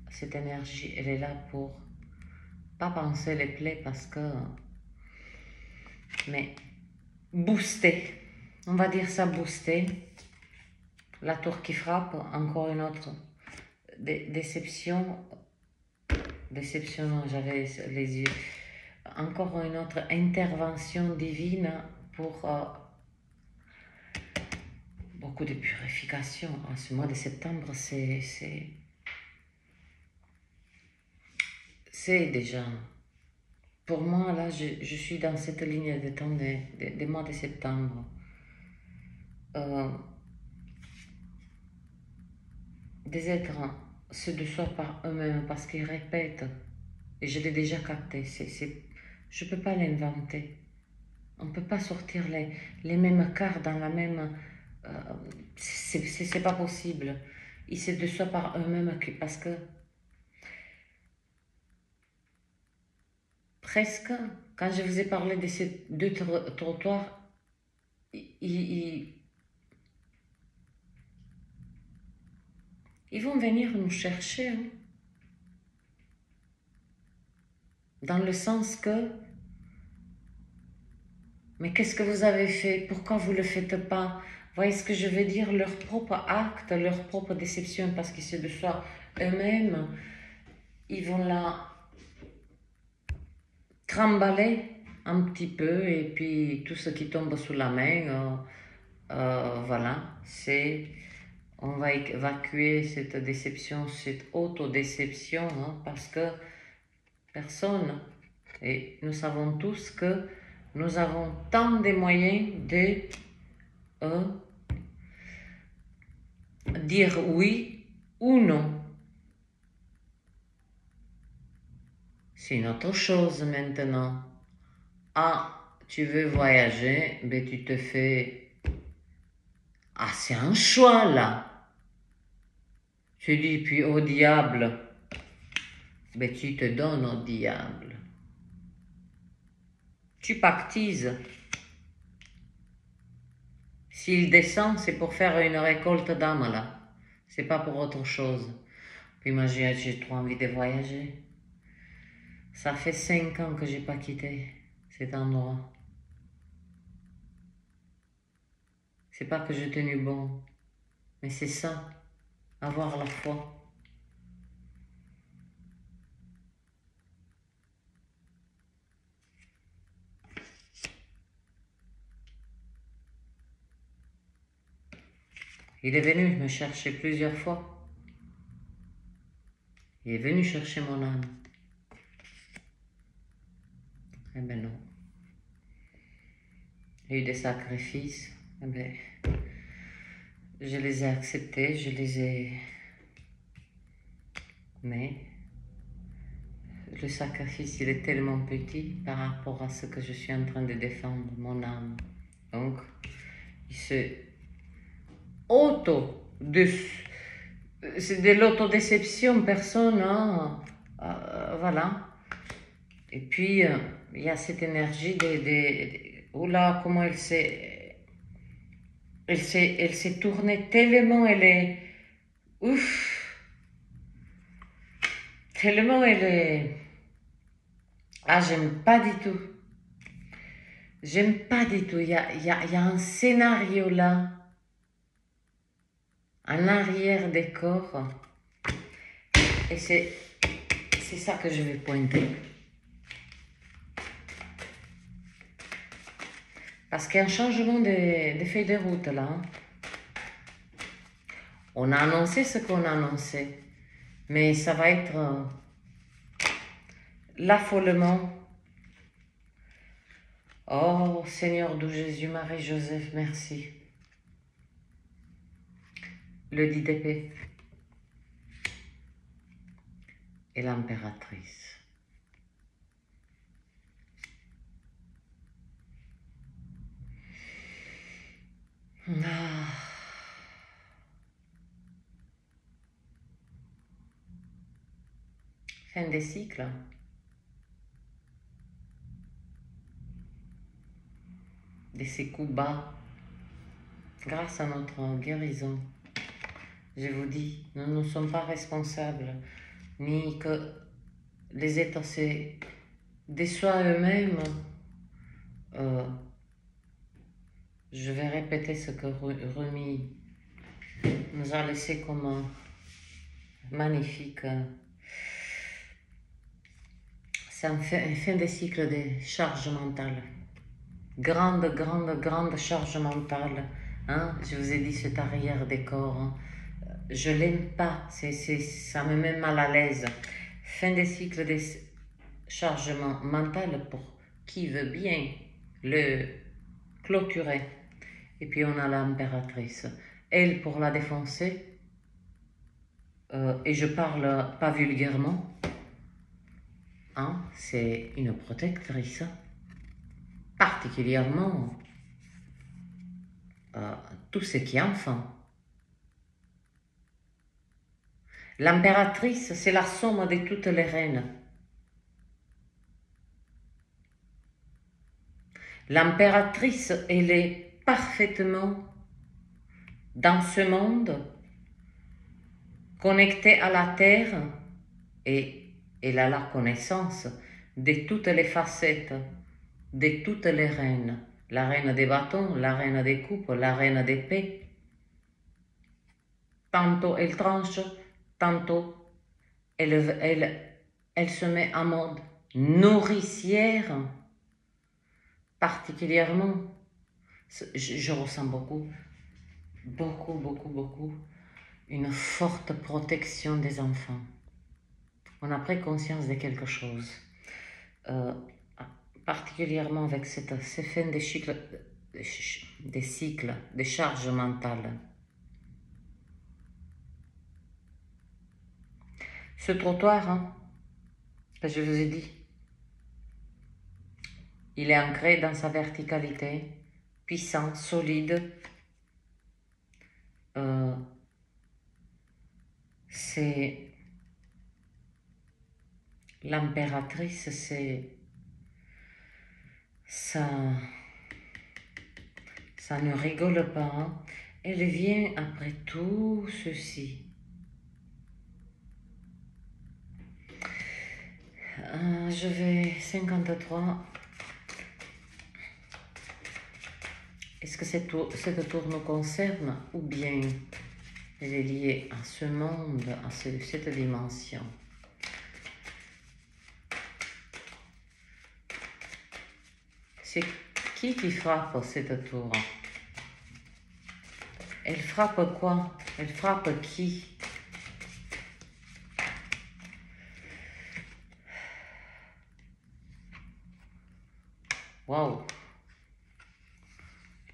Cette énergie, elle est là pour pas penser les plaies parce que, mais booster, on va dire ça, booster. La tour qui frappe, encore une autre déception, non, j'avais les yeux, encore une autre intervention divine pour beaucoup de purification. En ce mois de septembre, c'est déjà, pour moi, là, je suis dans cette ligne de temps des mois de septembre. Des êtres se déçoivent par eux-mêmes parce qu'ils répètent, et je l'ai déjà capté, je ne peux pas l'inventer. On ne peut pas sortir les mêmes cartes dans la même... c'est pas possible. Ils se déçoivent par eux-mêmes parce que presque, quand je vous ai parlé de ces deux trottoirs, ils vont venir nous chercher, hein. Dans le sens que, mais qu'est-ce que vous avez fait? Pourquoi vous ne le faites pas? Vous voyez ce que je veux dire? Leur propre acte, leur propre déception, parce qu'ils se déçoivent eux-mêmes, ils vont la trimballer un petit peu, et puis tout ce qui tombe sous la main, voilà, on va évacuer cette déception, cette autodéception, hein, parce que personne, et nous savons tous que nous avons tant de moyens de dire oui ou non. C'est une autre chose maintenant. Ah, tu veux voyager, ben tu te fais... Ah, c'est un choix là. Tu dis, puis au diable, ben tu te donnes au diable. Tu pactises. S'il descend, c'est pour faire une récolte d'âme là. C'est pas pour autre chose. Puis moi, j'ai trop envie de voyager. Ça fait 5 ans que j'ai pas quitté cet endroit. C'est pas que j'ai tenu bon, mais c'est ça, avoir la foi. Il est venu me chercher plusieurs fois. Il est venu chercher mon âme. Eh ben non. Il y a eu des sacrifices. Eh ben, je les ai acceptés, je les ai... Mais le sacrifice, il est tellement petit par rapport à ce que je suis en train de défendre, mon âme. Donc, il se c'est de l'autodéception, personne, hein, voilà. Et puis, il y a cette énergie oula, comment elle s'est tournée tellement, elle est, ouf, Tellement elle est... Ah, j'aime pas du tout. J'aime pas du tout. Il y a un scénario là, un arrière-décor. Et c'est ça que je vais pointer. Parce qu'il y a un changement de feuille de route là. Hein. On a annoncé ce qu'on a annoncé. Mais ça va être l'affolement. Oh Seigneur de Jésus, Marie, Joseph, merci. Le 10 d'épée. Et l'impératrice. Ah. Fin des cycles. De ces coups bas. Grâce à notre guérison. Je vous dis, nous ne sommes pas responsables. Ni que les États se déçoivent eux-mêmes. Je vais répéter ce que Rumi nous a laissé comme magnifique. C'est un fin de cycle de charge mentale. Grande charge mentale. Hein? Je vous ai dit cet arrière-décor. Hein? Je l'aime pas. Ça me met mal à l'aise. Fin de cycle de chargement mental pour qui veut bien le clôturer. Et puis on a l'impératrice. Elle pour la défoncer. Et je parle pas vulgairement. Hein, c'est une protectrice. Particulièrement tout ce qui est enfant. L'impératrice, c'est la somme de toutes les reines. L'impératrice, elle est parfaitement dans ce monde, connectée à la terre, et elle a la connaissance de toutes les facettes, de toutes les reines. La reine des bâtons, la reine des coupes, la reine d'épée. Tantôt elle tranche, tantôt elle se met en mode nourricière. Particulièrement, je ressens beaucoup, une forte protection des enfants. On a pris conscience de quelque chose. Particulièrement avec ces fins des cycles, des charges mentales. Ce trottoir, hein, que je vous ai dit, il est ancré dans sa verticalité, puissant, solide. C'est l'impératrice, c'est ça ne rigole pas. Hein. Elle vient après tout ceci. Je vais 53. Est-ce que cette tour nous concerne ou bien elle est liée à ce monde, à cette dimension? C'est qui frappe cette tour? Elle frappe quoi? Elle frappe qui? Waouh!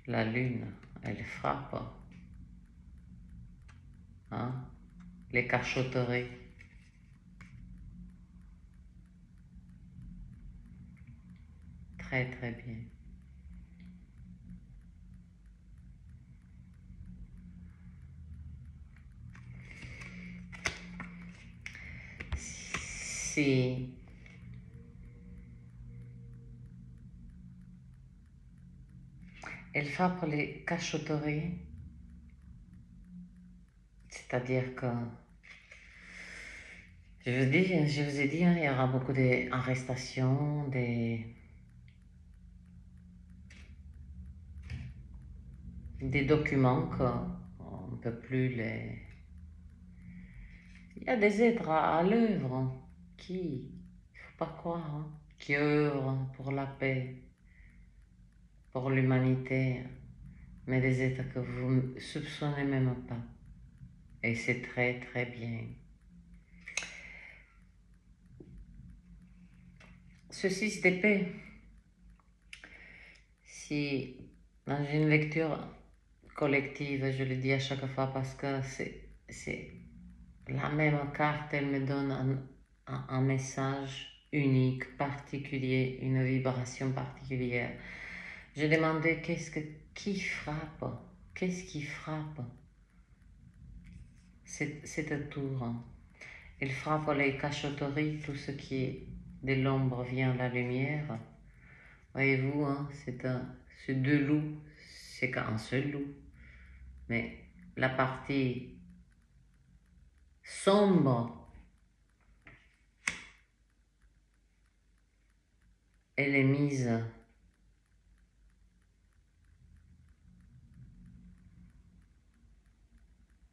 La lune, elle frappe. Hein? Les cachotteries. Très très bien. Si elle frappe les cachotteries, c'est-à-dire que Je vous ai dit, hein, il y aura beaucoup d'arrestations, des documents qu'on ne peut plus les... Il y a des êtres à l'œuvre qui, il faut pas croire, hein, qui œuvrent pour la paix, pour l'humanité, mais des êtres que vous ne soupçonnez même pas. Et c'est très très bien. Ce 6 d'épée, si dans une lecture collective, je le dis à chaque fois parce que c'est la même carte, elle me donne un message unique, particulier, une vibration particulière. Je demandais qui frappe, qu'est-ce qui frappe cette tour. Il frappe les cachotteries, tout ce qui est de l'ombre vient à la lumière. Voyez-vous, hein, c'est deux loups, c'est qu'un seul loup. Mais la partie sombre, elle est mise.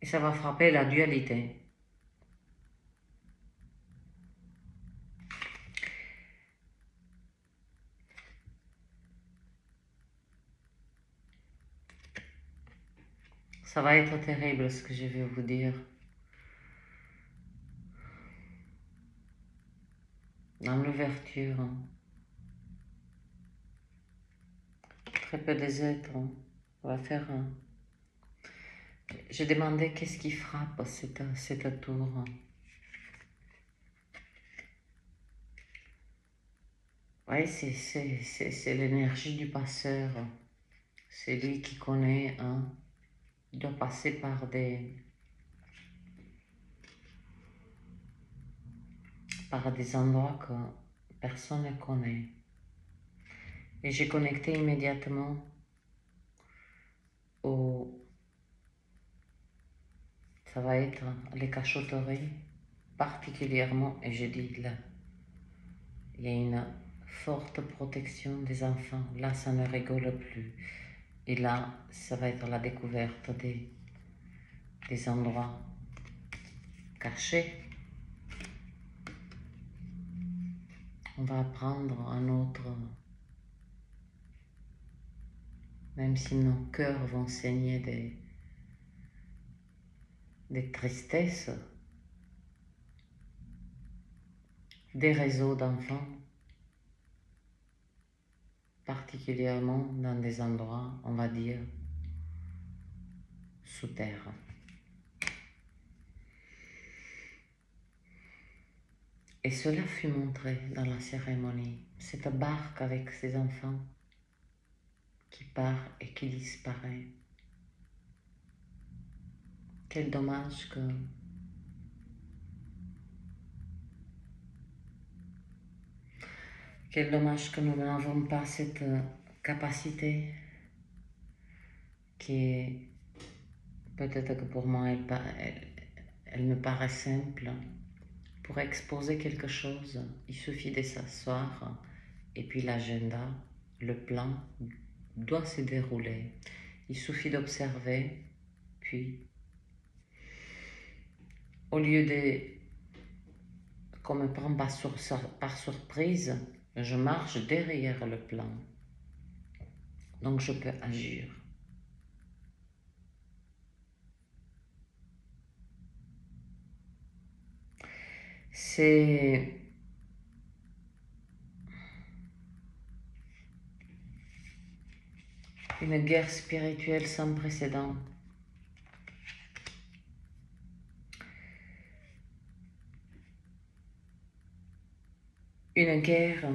Et ça va frapper la dualité. Ça va être terrible ce que je vais vous dire. Dans l'ouverture, très peu des êtres, on va faire... Je demandais qu'est-ce qui frappe cette tour. Oui, c'est l'énergie du passeur. C'est lui qui connaît, hein. Il doit passer par des endroits que personne ne connaît. Et j'ai connecté immédiatement ça va être les cachotteries, particulièrement, et je dis là, il y a une forte protection des enfants. Là, ça ne rigole plus. Et là, ça va être la découverte des endroits cachés. On va apprendre un autre, même si nos cœurs vont saigner des tristesses, des réseaux d'enfants, particulièrement dans des endroits, on va dire, sous terre. Et cela fut montré dans la cérémonie, cette barque avec ses enfants qui part et qui disparaît. Quel dommage que nous n'avons pas cette capacité qui est, peut-être que pour moi, elle me paraît simple. Pour exposer quelque chose, il suffit de s'asseoir et puis l'agenda, le plan doit se dérouler. Il suffit d'observer, puis au lieu de qu'on me prend par surprise, je marche derrière le plan. Donc je peux agir. C'est une guerre spirituelle sans précédent. Une guerre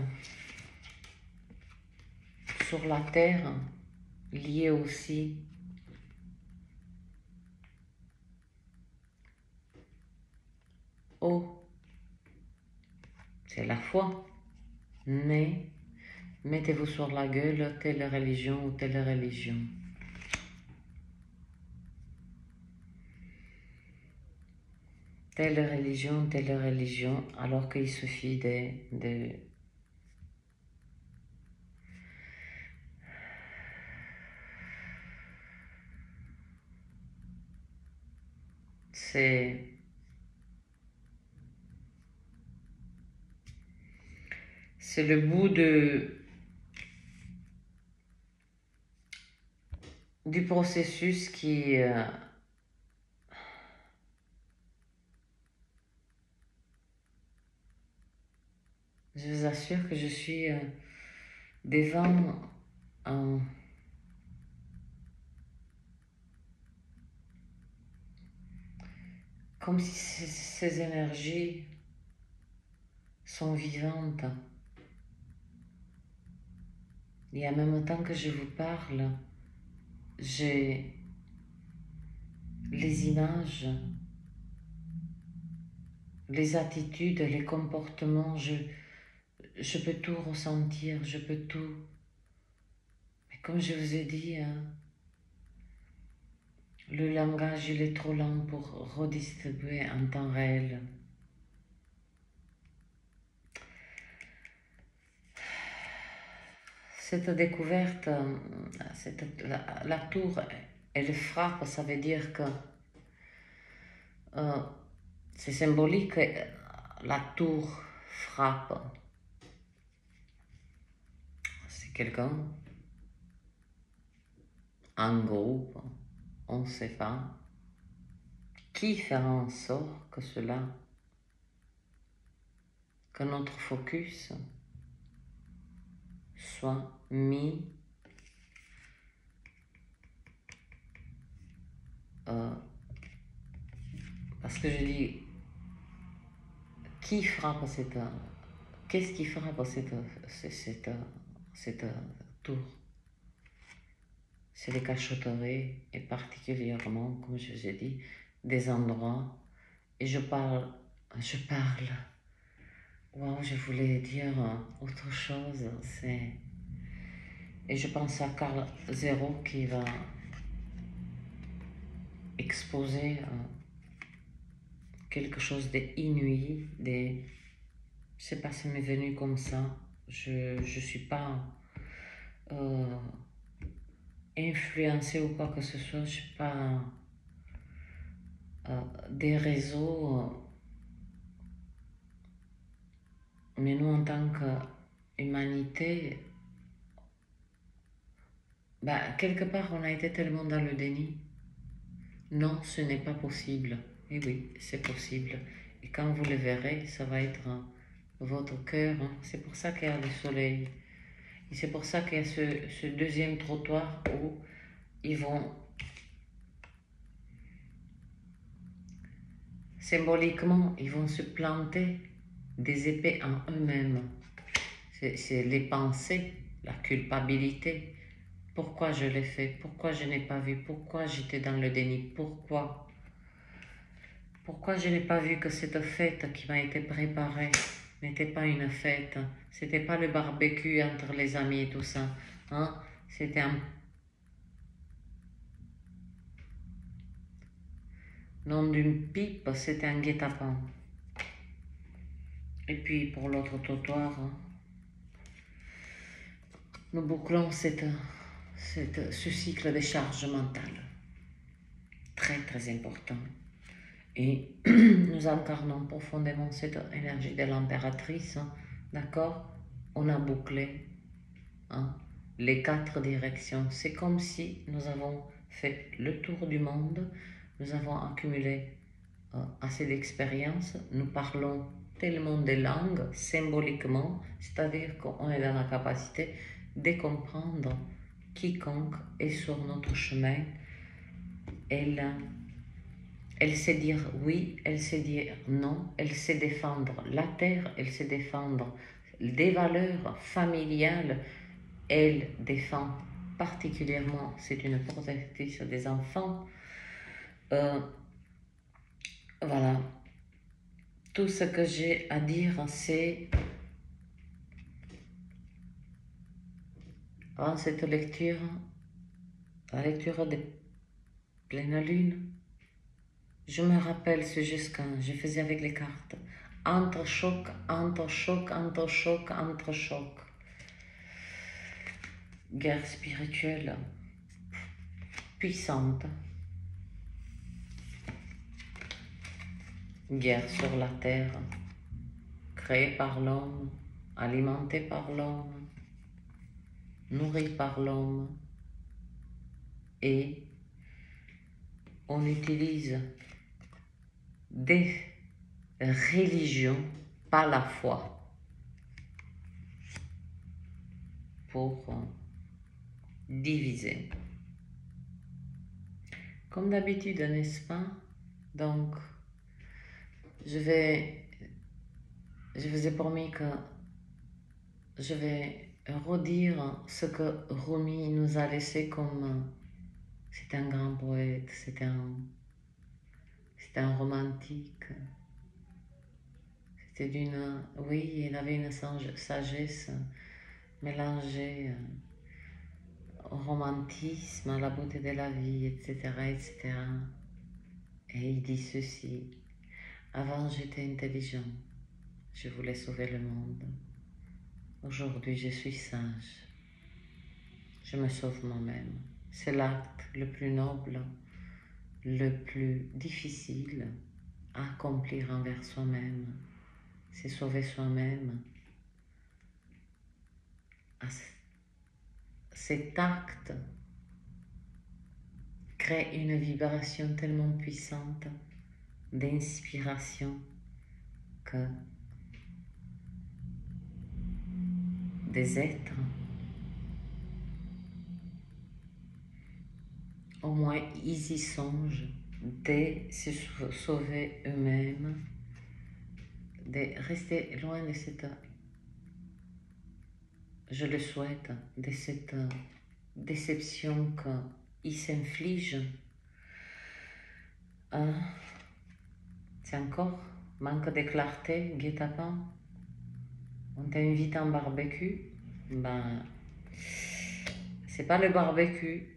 sur la terre liée aussi c'est la foi, mais mettez-vous sur la gueule telle religion ou telle religion. telle religion, alors qu'il suffit de c'est le bout du processus qui je vous assure que je suis devant un comme si ces énergies sont vivantes. Et en même temps que je vous parle, j'ai les images, les attitudes, les comportements, je peux tout ressentir, je peux tout. Mais comme je vous ai dit, le langage il est trop lent pour redistribuer en temps réel. Cette découverte, la tour, elle frappe, ça veut dire que c'est symbolique, la tour frappe. C'est quelqu'un, un groupe, on ne sait pas, qui fera en sorte que que notre focus soit mis parce que je dis qui frappe qu'est-ce qui frappe cette tour? C'est les cachotteries et particulièrement, comme je vous ai dit, des endroits. Et je parle, waouh, je voulais dire autre chose, et je pense à Carl Zero qui va exposer quelque chose d'inouï, je sais pas, ça m'est venu comme ça. Je suis pas influencée ou quoi que ce soit, je suis pas des réseaux, mais nous en tant qu'humanité, quelque part on a été tellement dans le déni. Non, ce n'est pas possible. Et oui, c'est possible. Et quand vous le verrez, ça va être votre cœur. C'est pour ça qu'il y a le soleil. Et c'est pour ça qu'il y a ce deuxième trottoir où ils vont symboliquement, ils vont se planter des épées en eux-mêmes. C'est les pensées, la culpabilité. Pourquoi je l'ai fait? Pourquoi je n'ai pas vu? Pourquoi j'étais dans le déni? Pourquoi je n'ai pas vu que cette fête qui m'a été préparée n'était pas une fête? C'était pas le barbecue entre les amis et tout ça. Hein? C'était un nom d'une pipe, c'était un guet-apens. Et puis pour l'autre trottoir, nous bouclons ce cycle de charge mentale. Très très important. Et nous incarnons profondément cette énergie de l'impératrice. D'accord? On a bouclé les 4 directions. C'est comme si nous avons fait le tour du monde. Nous avons accumulé assez d'expérience. Nous parlons tellement de langues symboliquement, c'est-à-dire qu'on est dans la capacité de comprendre quiconque est sur notre chemin. Elle sait dire oui, elle sait dire non, elle sait défendre la terre, elle sait défendre des valeurs familiales, elle défend particulièrement, c'est une protectrice des enfants. Voilà, tout ce que j'ai à dire, c'est avant cette lecture, la lecture de pleine lune, Je me rappelle ce geste quand je faisais avec les cartes. Entre choc, entre choc, entre choc, entre choc. Guerre spirituelle puissante. Guerre sur la terre, créée par l'homme, alimentée par l'homme, nourrie par l'homme. Et on utilise des religions, pas la foi, pour diviser. Comme d'habitude, n'est-ce pas? Donc, je vous ai promis que je vais redire ce que Rumi nous a laissé comme... C'est un grand poète, c'est un romantique. C'était d'une... Oui, il avait une sagesse mélangée au romantisme, à la beauté de la vie, etc., etc. Et il dit ceci: avant j'étais intelligent, je voulais sauver le monde. Aujourd'hui je suis sage, je me sauve moi-même. C'est l'acte le plus noble, le plus difficile à accomplir envers soi-même. C'est sauver soi-même. Cet acte crée une vibration tellement puissante d'inspiration que des êtres, au moins ils y songent, de se sauver eux-mêmes, de rester loin de cette, je le souhaite, de cette déception qu'ils s'infligent. C'est encore manque de clarté, guet-apens. On t'invite en barbecue, ben c'est pas le barbecue.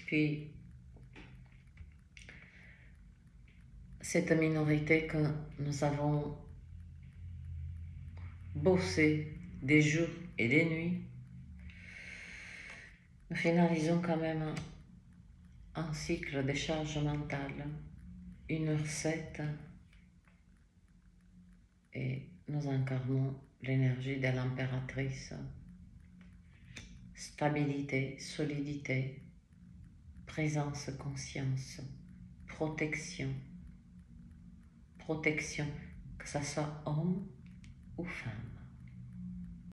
Puis cette minorité que nous avons bossé des jours et des nuits, nous finalisons quand même un cycle de charge mentale, 1h07, et nous incarnons l'énergie de l'impératrice. Stabilité, solidité, présence, conscience, protection, que ce soit homme ou femme.